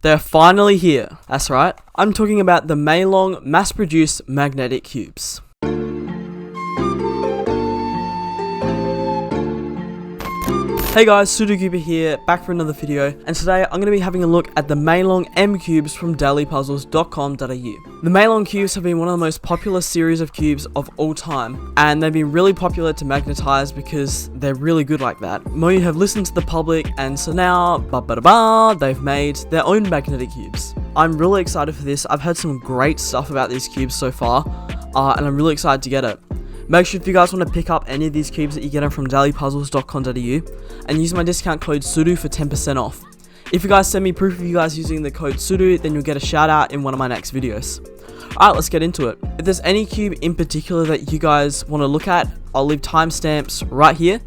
They're finally here. That's right. I'm talking about the MEILONG mass-produced magnetic cubes. Hey guys, Sudu here, back for another video, and today I'm going to be having a look at the MEILONG M cubes from dailypuzzles.com.au. The MEILONG cubes have been one of the most popular series of cubes of all time, and they've been really popular to magnetize because they're really good like that. Moi have listened to the public, and so now, they've made their own magnetic cubes. I'm really excited for this. I've heard some great stuff about these cubes so far, and I'm really excited to get it. Make sure if you guys want to pick up any of these cubes that you get them from dailypuzzles.com.au and use my discount code Sudu for 10% off. If you guys send me proof of you guys using the code Sudu, then you'll get a shout out in one of my next videos. Alright, let's get into it. If there's any cube in particular that you guys want to look at, I'll leave timestamps right here.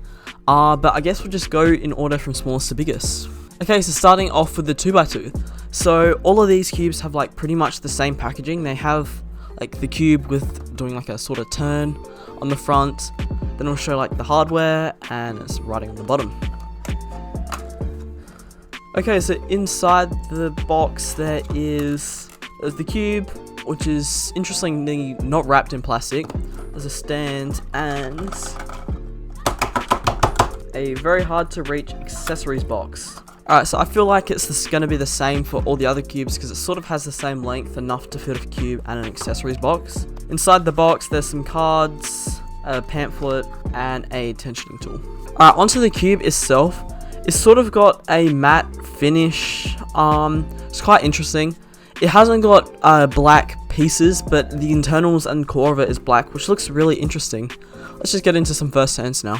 But I guess we'll just go in order from smallest to biggest. Okay, so starting off with the 2x2. So all of these cubes have like pretty much the same packaging. They have like the cube with doing like a sort of turn on the front, then it'll show like the hardware and it's writing on the bottom. Okay, so inside the box there's the cube, which is interestingly not wrapped in plastic. There's a stand and a very hard to reach accessories box. Alright, so I feel like it's going to be the same for all the other cubes because it sort of has the same length, enough to fit a cube and an accessories box. Inside the box there's some cards, a pamphlet, and a tensioning tool. Alright, onto the cube itself. It's sort of got a matte finish. It's quite interesting. It hasn't got black pieces, but the internals and core of it is black, which looks really interesting. Let's just get into some first hands now.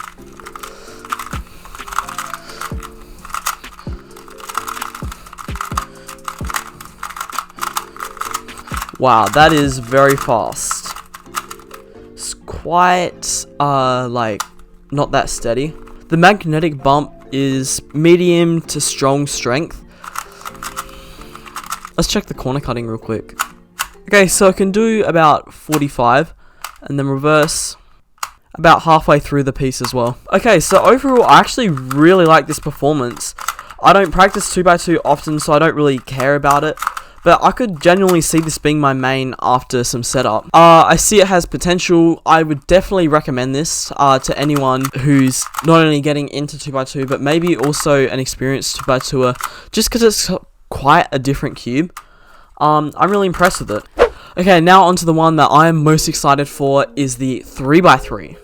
Wow, that is very fast. It's quite, like, not that steady. The magnetic bump is medium to strong strength. Let's check the corner cutting real quick. Okay, so I can do about 45, and then reverse about halfway through the piece as well. Okay, so overall, I actually really like this performance. I don't practice 2x2 often, so I don't really care about it. But I could genuinely see this being my main after some setup. I see it has potential. I would definitely recommend this to anyone who's not only getting into 2x2, but maybe also an experienced 2x2er, just because it's quite a different cube. I'm really impressed with it. Okay, now onto the one that I am most excited for is the 3x3.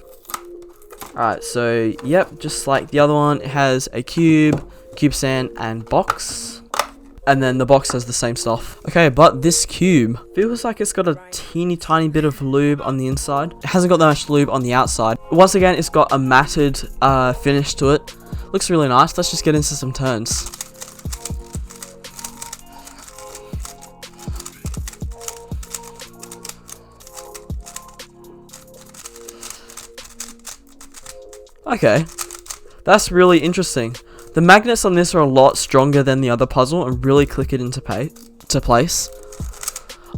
Alright, so yep, just like the other one, it has a cube stand, and box. And then the box has the same stuff. Okay, but this cube feels like it's got a teeny tiny bit of lube on the inside. It hasn't got that much lube on the outside. Once again, it's got a matted finish to it. Looks really nice. Let's just get into some turns. Okay, that's really interesting. The magnets on this are a lot stronger than the other puzzle and really click it into place.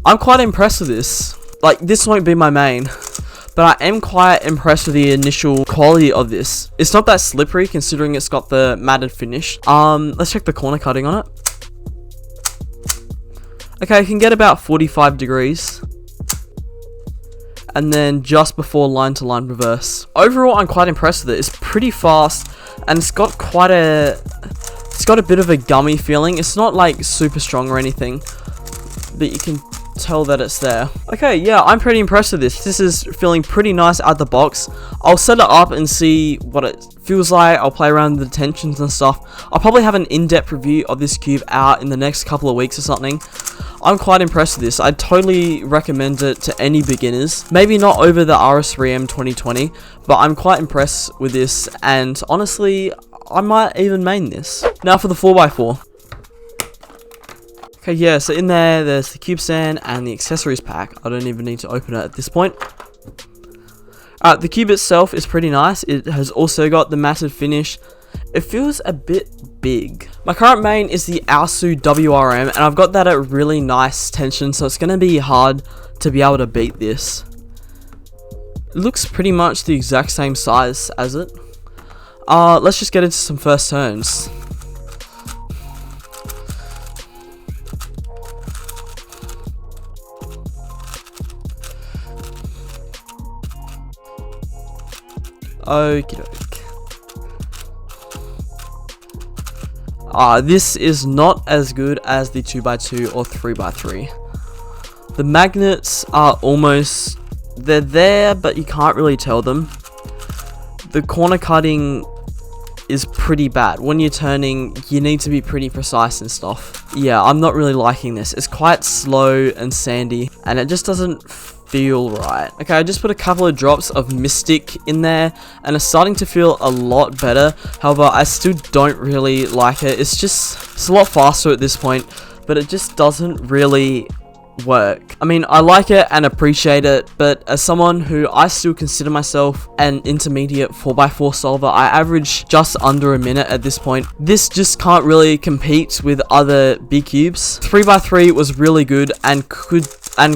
I'm quite impressed with this. Like, this won't be my main, but I am quite impressed with the initial quality of this. It's not that slippery considering it's got the matted finish. Let's check the corner cutting on it. Okay, I can get about 45 degrees. And then just before line to line reverse. Overall, I'm quite impressed with it. It's pretty fast. And it's got a bit of a gummy feeling. It's not like super strong or anything, but you can tell that it's there. Okay, yeah, I'm pretty impressed with this. This is feeling pretty nice out the box. I'll set it up and see what it feels like. I'll play around with the tensions and stuff. I'll probably have an in-depth review of this cube out in the next couple of weeks or something. I'm quite impressed with this. I'd totally recommend it to any beginners. Maybe not over the RS3M 2020, but I'm quite impressed with this, and honestly, I might even main this. Now for the 4x4. Okay, yeah, so in there's the cube stand and the accessories pack. I don't even need to open it at this point. The cube itself is pretty nice. It has also got the matted finish. It feels a bit big. My current main is the Aosu WRM, and I've got that at really nice tension, so it's going to be hard to be able to beat this. It looks pretty much the exact same size as it. Let's just get into some first turns. Okie doke. This is not as good as the 2x2 or 3x3. The magnets are almost, they're there, but you can't really tell them. The corner cutting is pretty bad. When you're turning, you need to be pretty precise and stuff. Yeah, I'm not really liking this. It's quite slow and sandy, and it just doesn't feel right. Okay, I just put a couple of drops of Mystic in there, and it's starting to feel a lot better. However, I still don't really like it. It's a lot faster at this point, but it just doesn't really work. I mean, I like it and appreciate it, but as someone who I still consider myself an intermediate 4x4 solver, I average just under a minute at this point. This just can't really compete with other big cubes. 3x3 was really good and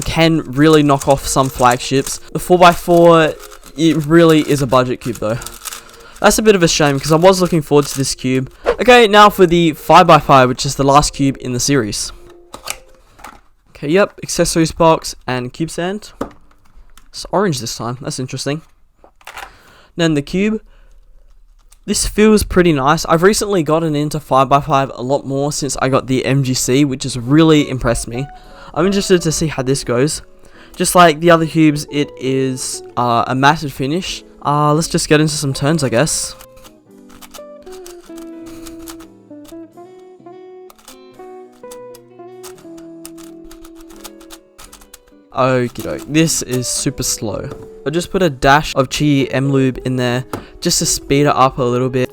can really knock off some flagships. The 4x4, it really is a budget cube though. That's a bit of a shame because I was looking forward to this cube. Okay, now for the 5x5, which is the last cube in the series. Okay, yep, accessories box and cube stand. It's orange this time, that's interesting. Then the cube. This feels pretty nice. I've recently gotten into 5x5 a lot more since I got the MGC, which has really impressed me. I'm interested to see how this goes. Just like the other cubes, it is a matted finish. Let's just get into some turns, I guess. Okie doke, this is super slow. I just put a dash of Chi M Lube in there just to speed it up a little bit.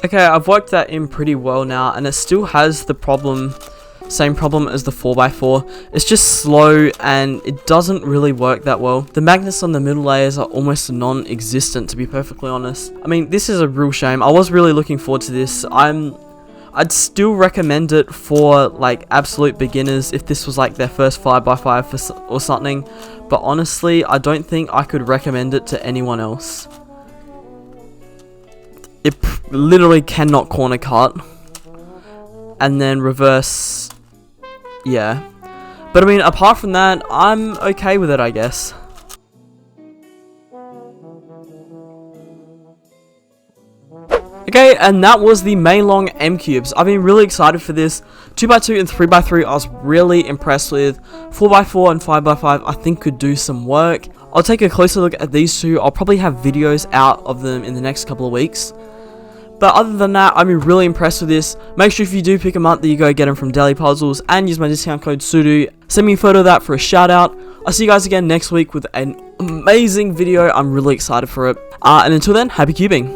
Okay, I've worked that in pretty well now, and it still has the same problem as the 4x4. It's just slow and it doesn't really work that well. The magnets on the middle layers are almost non-existent, to be perfectly honest. I mean, this is a real shame. I was really looking forward to this. I'd still recommend it for like absolute beginners if this was like their first 5x5 or something, but honestly I don't think I could recommend it to anyone else. It literally cannot corner cut, and then reverse, yeah. But I mean, apart from that, I'm okay with it, I guess. Okay, and that was the MEILONG M cubes. I've been really excited for this. 2x2 and 3x3 I was really impressed with. 4x4 and 5x5 I think could do some work. I'll take a closer look at these two. I'll probably have videos out of them in the next couple of weeks. But other than that, I've been really impressed with this. Make sure if you do pick them up that you go get them from Daily Puzzles and use my discount code Sudu. Send me a photo of that for a shout out. I'll see you guys again next week with an amazing video. I'm really excited for it. And until then, happy cubing.